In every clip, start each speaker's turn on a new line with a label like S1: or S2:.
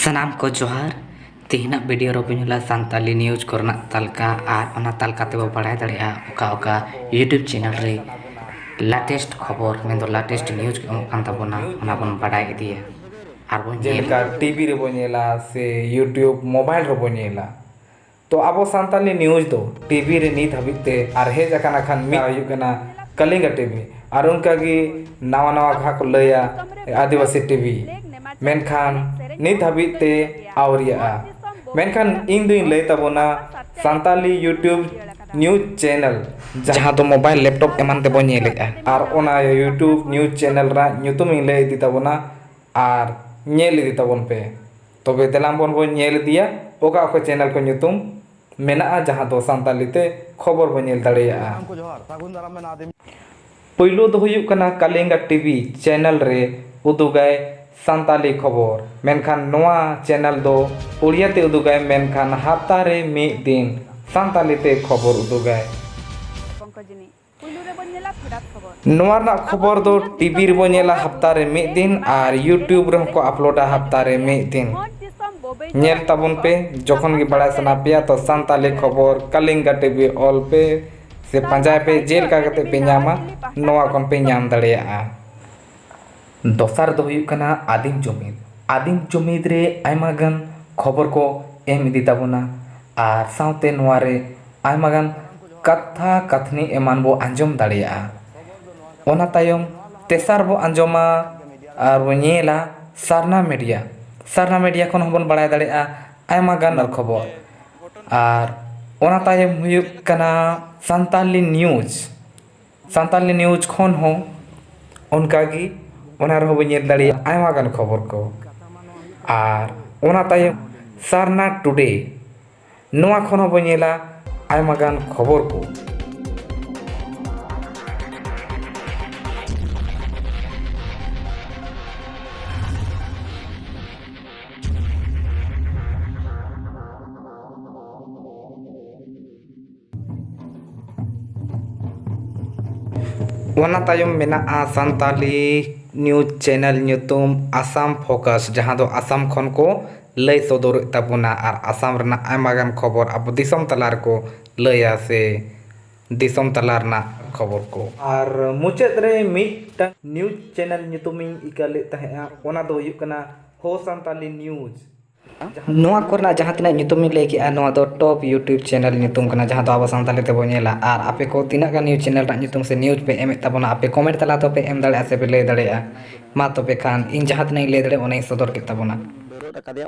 S1: सनाम को जोहार तीना वीडियो रोबला सानताली न्यूज करना तलका और ओना तलका ते बड़ाई दाड़ा ओका यूट्यूब चैनल रे लेटेस्ट खबर में लेटेस्ट न्यूज ओना बन बड़ाई इदिया और बन
S2: जेलका टीवी रे बनेला से यूट्यूब मोबाइल रे बनेला तो अब सानताली न्यूज दो टीवी रे नीत हबिते और हेज अकाना खान मी आयुकना कलिंगा टीवी और उनका की नवा नवा घा को लया आदिवासी टीवी मेनखान नीत हबिते आवरिया मेनखान इन दुई लय तबोना सानताली यूट्यूब न्यूज चैनल जहां तो मोबाइल लैपटॉप एमान ते बनेले और ओना यूट्यूब न्यूज चैनल रा ᱧᱩᱛᱩᱢ ᱤᱧ ᱞᱟᱹᱭ ᱤᱫᱤ ᱛᱟᱵᱚᱱᱟ और ᱧᱮᱞ ᱤᱫᱤ ᱛᱟᱵᱚᱱ ᱯᱮ तबे देलाम बन ᱧᱮᱞ ᱤᱫᱤᱭᱟ ओका ओका चैनल को ᱧᱩᱛᱩᱢ मेना जहां दो सानताली ते खबर बन ᱧᱮᱞ दाड़िया पहिलो दो हुयुक कना कलिंगा टीवी चैनल रे उदुगाय सानताली खबर मेनखान नोआ चैनल दो उड़िया ते उदुगाय मेनखान हफ्ता रे मिद दिन सानताली ते खबर उदुगाय नोआ ना खबर दो टीवी रे बनेला हफ्ता रे मिद दिन और यूट्यूब रे को अपलोडा हफ्ता रे मिद दिन नेल तबन पे जखन की बड़ा सना पिया तो सानताली खबर कलिंगा टीवी ऑल पे से पंजाय पे जेल का कते पे ᱧᱟᱢᱟ नोआ कोन पे ᱧᱟᱢ दाड़िया दोसार दो हुयुक कना आदिम जुमीद रे आयमा गान खबर को एम इदी ताबोना और साउते नोआ रे आयमा गान कथा कथनी एमान बो अंजम दाड़िया ओना तायम तेसार बो अंजमा और बो ñेला सरना मीडिया खन होबन बड़ाय दाड़िया आयमा गान खबर और ओना तायम हुयुक कना सानताली न्यूज खन हो उनका की ओना रहो बन दाड़िया आयमा गान खबर को और ओना तायम सरना टुडे नोआ खन हो बनेला आयमा गान खबर को ओना तायम मेना सानताली न्यूज चैनल ᱧᱩᱛᱩᱢ आसाम फोकस जहां दो आसाम खन को लय सदर तबना और आसाम रना आयमा गान खबर अब दिसम तलार को लया से दिसम तलार ना खबर को और मुचाद रे मिट न्यूज चैनल ᱧᱩᱛᱩᱢ इकाले तहेआ ओना दो हुयुक कना हो सानताली न्यूज नोआ करना जहां तना ᱧᱩᱛᱩᱢ लय के नोआ दो टॉप यूट्यूब चैनल ᱧᱩᱛᱩᱢ कना जहां दो अब सानताली ते बनेला और आपे को तिना का न्यूज चैनल रा ᱧᱩᱛᱩᱢ से न्यूज पे एम तबना आपे कमेंट तला तो पे एम दाड़े से पे लय दाड़े मा तो पे खान इन जहां तना लय दाड़े ओने सदर के तबना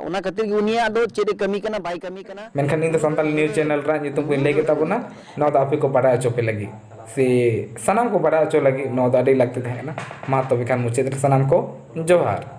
S2: ओना खातिर की उनिया दो चेरे कमी कना बाई कमी कना मेनखान इन दो सानताली न्यूज चैनल रा ᱧᱩᱛᱩᱢ को लय के तबना नोआ दो आपे को बड़ा अचो पे लगी से सनाम को बड़ा अचो लगी नोआ दो अडी लगते थे ना मा तो पे खान मुचे सनाम को जोहार।